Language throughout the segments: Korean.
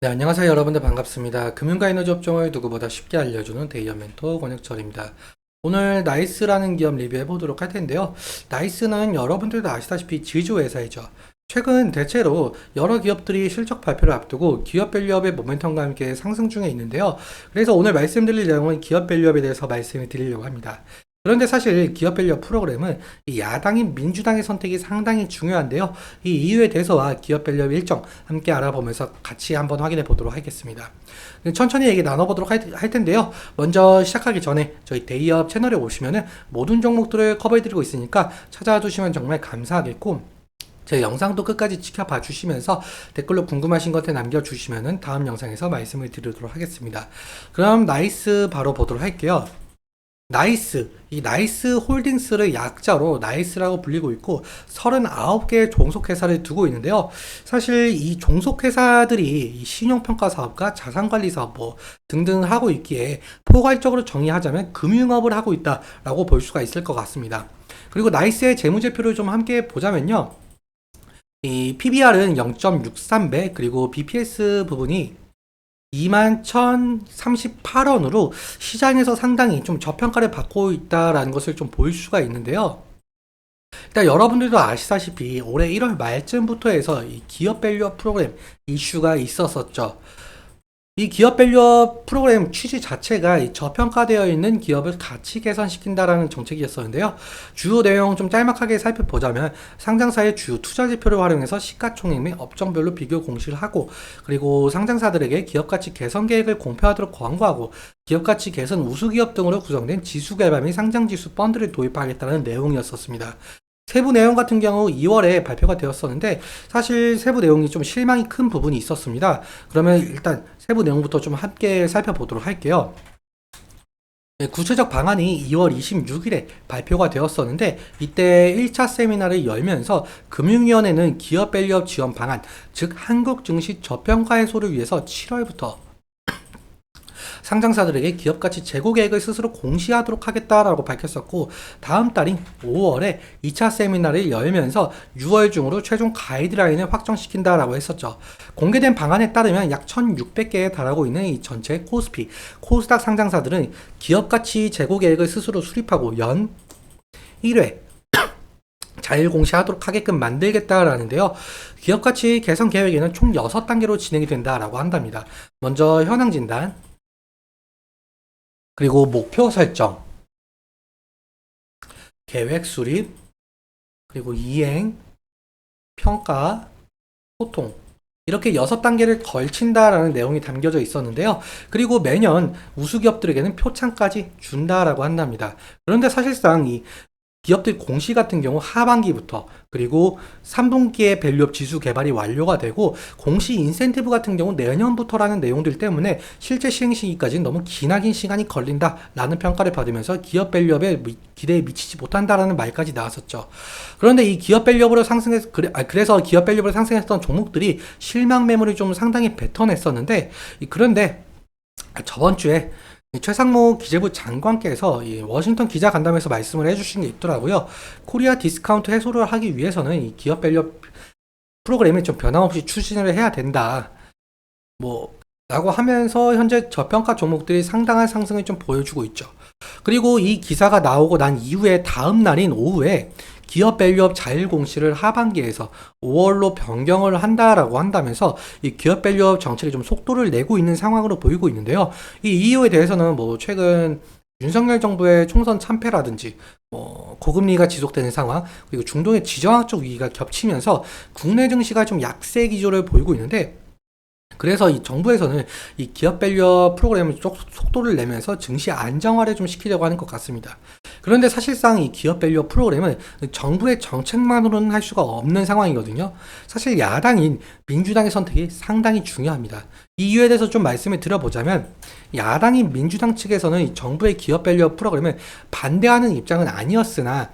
네, 안녕하세요. 여러분들 반갑습니다. 금융과 에너지 업종을 누구보다 쉽게 알려주는 데이어 멘토 권혁철입니다. 오늘 나이스라는 기업 리뷰해 보도록 할 텐데요. 나이스는 여러분들도 아시다시피 지주 회사이죠. 최근 대체로 여러 기업들이 실적 발표를 앞두고 기업 밸류업의 모멘텀과 함께 상승 중에 있는데요. 그래서 오늘 말씀드릴 내용은 기업 밸류업에 대해서 말씀을 드리려고 합니다. 그런데 사실 기업 밸류업 프로그램은 이 야당인 민주당의 선택이 상당히 중요한데요. 이 이유에 대해서와 기업 밸류업 일정 함께 알아보면서 같이 한번 확인해 보도록 하겠습니다. 천천히 얘기 나눠보도록 할 텐데요. 먼저 시작하기 전에 저희 데이업 채널에 오시면은 모든 종목들을 커버해드리고 있으니까 찾아와 주시면 정말 감사하겠고, 제 영상도 끝까지 지켜봐 주시면서 댓글로 궁금하신 것들 남겨주시면은 다음 영상에서 말씀을 드리도록 하겠습니다. 그럼 나이스 바로 보도록 할게요. 나이스, 이 나이스 홀딩스를 약자로 나이스라고 불리고 있고 39개의 종속회사를 두고 있는데요. 사실 이 종속회사들이 이 신용평가 사업과 자산관리 사업 뭐 등등 하고 있기에 포괄적으로 정의하자면 금융업을 하고 있다라고 볼 수가 있을 것 같습니다. 그리고 나이스의 재무제표를 좀 함께 보자면요. 이 PBR은 0.63배, 그리고 BPS 부분이 21,038원으로 시장에서 상당히 좀 저평가를 받고 있다라는 것을 좀 볼 수가 있는데요. 일단 여러분들도 아시다시피 올해 1월 말쯤부터 해서 이 기업 밸류업 프로그램 이슈가 있었었죠. 이 기업 밸류업 프로그램 취지 자체가 이 저평가되어 있는 기업을 가치 개선시킨다라는 정책이었었는데요. 주요 내용 좀 짤막하게 살펴보자면 상장사의 주요 투자 지표를 활용해서 시가총액 및 업종별로 비교 공시를 하고, 그리고 상장사들에게 기업가치 개선 계획을 공표하도록 권고하고, 기업가치 개선 우수기업 등으로 구성된 지수개발 및 상장지수 펀드를 도입하겠다는 내용이었었습니다. 세부 내용 같은 경우 2월에 발표가 되었었는데 사실 세부 내용이 좀 실망이 큰 부분이 있었습니다. 그러면 일단 세부 내용부터 좀 함께 살펴보도록 할게요. 네, 구체적 방안이 2월 26일에 발표가 되었었는데 이때 1차 세미나를 열면서 금융위원회는 기업 밸류업 지원 방안, 즉 한국 증시 저평가 해소를 위해서 7월부터 상장사들에게 기업가치 재고 계획을 스스로 공시하도록 하겠다라고 밝혔었고, 다음 달인 5월에 2차 세미나를 열면서 6월 중으로 최종 가이드라인을 확정시킨다라고 했었죠. 공개된 방안에 따르면 약 1,600개에 달하고 있는 이 전체 코스피, 코스닥 상장사들은 기업가치 재고 계획을 스스로 수립하고 연 1회 자율 공시하도록 하게끔 만들겠다라는데요. 기업가치 개선 계획에는 총 6단계로 진행이 된다라고 한답니다. 먼저 현황 진단, 그리고 목표 설정, 계획 수립, 그리고 이행, 평가, 소통. 이렇게 6단계를 걸친다라는 내용이 담겨져 있었는데요. 그리고 매년 우수기업들에게는 표창까지 준다라고 한답니다. 그런데 사실상 이 기업들 공시 같은 경우 하반기부터, 그리고 3분기에 밸류업 지수 개발이 완료가 되고 공시 인센티브 같은 경우 내년부터라는 내용들 때문에 실제 시행 시기까지는 너무 기나긴 시간이 걸린다라는 평가를 받으면서 기업 밸류업에 기대에 미치지 못한다라는 말까지 나왔었죠. 그런데 이 기업 밸류업으로 그래서 기업 밸류업을 상승했던 종목들이 실망 매물이 좀 상당히 뱉어냈었는데, 그런데 저번 주에 최상무 기재부 장관께서 이 워싱턴 기자간담회에서 말씀을 해주신 게 있더라고요. 코리아 디스카운트 해소를 하기 위해서는 이 기업 밸류 프로그램을 좀 변함없이 추진을 해야 된다. 라고 하면서 현재 저평가 종목들이 상당한 상승을 좀 보여주고 있죠. 그리고 이 기사가 나오고 난 이후에 다음 날인 오후에 기업 밸류업 자율 공시를 하반기에서 5월로 변경을 한다라고 한다면서 이 기업 밸류업 정책이 좀 속도를 내고 있는 상황으로 보이고 있는데요. 이 이유에 대해서는 최근 윤석열 정부의 총선 참패라든지 고금리가 지속되는 상황, 그리고 중동의 지정학적 위기가 겹치면서 국내 증시가 좀 약세 기조를 보이고 있는데, 그래서 이 정부에서는 이 기업 밸류업 프로그램을 속도를 내면서 증시 안정화를 좀 시키려고 하는 것 같습니다. 그런데 사실상 이 기업 밸류업 프로그램은 정부의 정책만으로는 할 수가 없는 상황이거든요. 사실 야당인 민주당의 선택이 상당히 중요합니다. 이 이유에 대해서 좀 말씀을 드려보자면, 야당인 민주당 측에서는 이 정부의 기업 밸류업 프로그램을 반대하는 입장은 아니었으나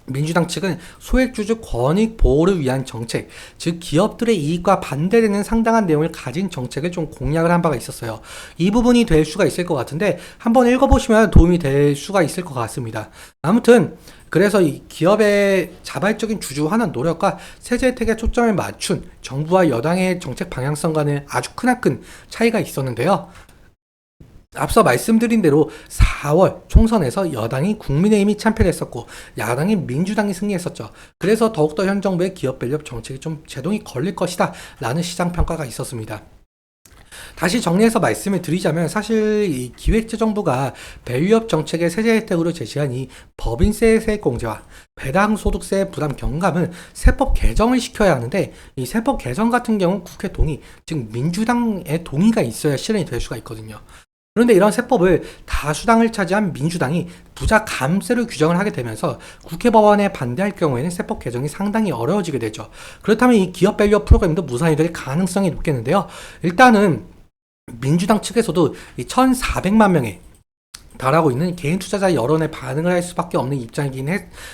민주당 측은 소액주주 권익 보호를 위한 정책, 즉 기업들의 이익과 반대되는 상당한 내용을 가진 정책을 좀 공약을 한 바가 있었어요. 이 부분이 될 수가 있을 것 같은데 한번 읽어보시면 도움이 될 수가 있을 것 같습니다. 아무튼 그래서 이 기업의 자발적인 주주환원 노력과 세제 혜택에 초점을 맞춘 정부와 여당의 정책 방향성과는 아주 크나큰 차이가 있었는데요. 앞서 말씀드린 대로 4월 총선에서 여당이 국민의힘이 참패를 했었고 야당이 민주당이 승리했었죠. 그래서 더욱더 현 정부의 기업 밸류업 정책이 좀 제동이 걸릴 것이다 라는 시장 평가가 있었습니다. 다시 정리해서 말씀을 드리자면 사실 이 기획재정부가 밸류업 정책의 세제 혜택으로 제시한 이 법인세 세액 공제와 배당 소득세 부담 경감은 세법 개정을 시켜야 하는데 이 세법 개정 같은 경우 국회 동의, 즉 민주당의 동의가 있어야 실현이 될 수가 있거든요. 그런데 이런 세법을 다수당을 차지한 민주당이 부자 감세를 규정을 하게 되면서 국회 법안에 반대할 경우에는 세법 개정이 상당히 어려워지게 되죠. 그렇다면 이 기업 밸류업 프로그램도 무산이 될 가능성이 높겠는데요. 일단은 민주당 측에서도 이 1,400만 명의 달하고 있는 개인 투자자 여론에 반응을 할 수밖에 없는 입장이긴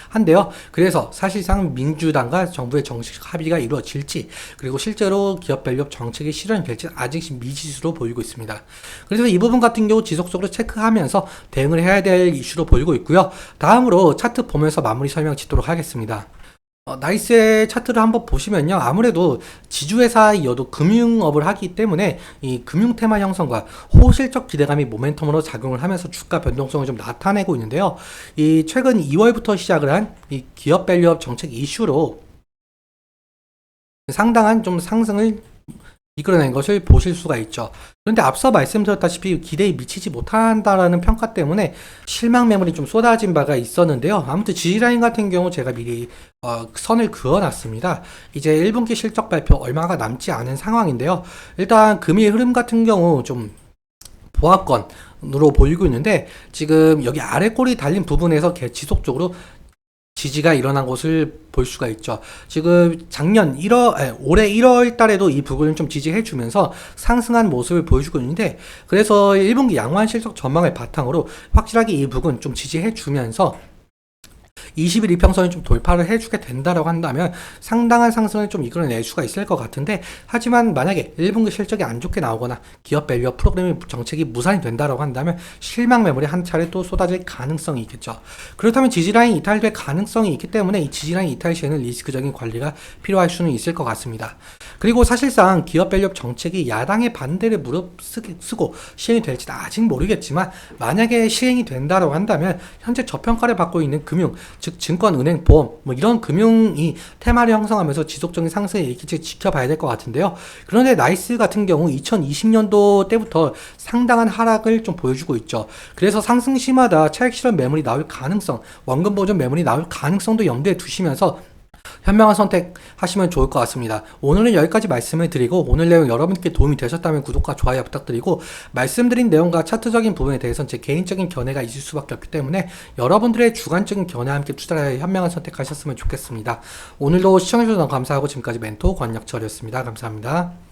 한데요. 그래서 사실상 민주당과 정부의 정식 합의가 이루어질지 그리고 실제로 기업 밸류업 정책이 실현이 될지 아직 미지수로 보이고 있습니다. 그래서 이 부분 같은 경우 지속적으로 체크하면서 대응을 해야 될 이슈로 보이고 있고요. 다음으로 차트 보면서 마무리 설명 짓도록 하겠습니다. 나이스의 차트를 한번 보시면요. 아무래도 지주회사이어도 금융업을 하기 때문에 이 금융 테마 형성과 호실적 기대감이 모멘텀으로 작용을 하면서 주가 변동성을 좀 나타내고 있는데요. 이 최근 2월부터 시작을 한 이 기업 밸류업 정책 이슈로 상당한 좀 상승을 이끌어낸 것을 보실 수가 있죠. 그런데 앞서 말씀드렸다시피 기대에 미치지 못한다라는 평가 때문에 실망 매물이 좀 쏟아진 바가 있었는데요. 아무튼 지지라인 같은 경우 제가 미리 선을 그어놨습니다. 이제 1분기 실적 발표 얼마가 남지 않은 상황인데요. 일단 금일 흐름 같은 경우 좀 보합권으로 보이고 있는데 지금 여기 아래 꼬리 달린 부분에서 지속적으로 지지가 일어난 것을 볼 수가 있죠. 지금 올해 1월 달에도 이 부분을 좀 지지해주면서 상승한 모습을 보여주고 있는데 그래서 1분기 양호한 실적 전망을 바탕으로 확실하게 이 부분 좀 지지해주면서 20일 이평선을 좀 돌파를 해주게 된다라고 한다면 상당한 상승을 좀 이끌어낼 수가 있을 것 같은데 하지만 만약에 1분기 실적이 안 좋게 나오거나 기업 밸류업 프로그램 정책이 무산이 된다라고 한다면 실망 매물이 한 차례 또 쏟아질 가능성이 있겠죠. 그렇다면 지지라인 이탈될 가능성이 있기 때문에 이 지지라인 이탈 시에는 리스크적인 관리가 필요할 수는 있을 것 같습니다. 그리고 사실상 기업 밸류업 정책이 야당의 반대를 무릅쓰고 시행이 될지는 아직 모르겠지만 만약에 시행이 된다라고 한다면 현재 저평가를 받고 있는 금융 즉 증권, 은행, 보험 뭐 이런 금융이 테마를 형성하면서 지속적인 상승을 일으킬지 지켜봐야 될 것 같은데요. 그런데 나이스 같은 경우 2020년도 때부터 상당한 하락을 좀 보여주고 있죠. 그래서 상승 시마다 차익 실현 매물이 나올 가능성, 원금 보존 매물이 나올 가능성도 염두에 두시면서 현명한 선택하시면 좋을 것 같습니다. 오늘은 여기까지 말씀을 드리고 오늘 내용 여러분께 도움이 되셨다면 구독과 좋아요 부탁드리고 말씀드린 내용과 차트적인 부분에 대해서는 제 개인적인 견해가 있을 수밖에 없기 때문에 여러분들의 주관적인 견해와 함께 투자를 현명한 선택하셨으면 좋겠습니다. 오늘도 시청해주셔서 너무 감사하고 지금까지 멘토 권혁철이었습니다. 감사합니다.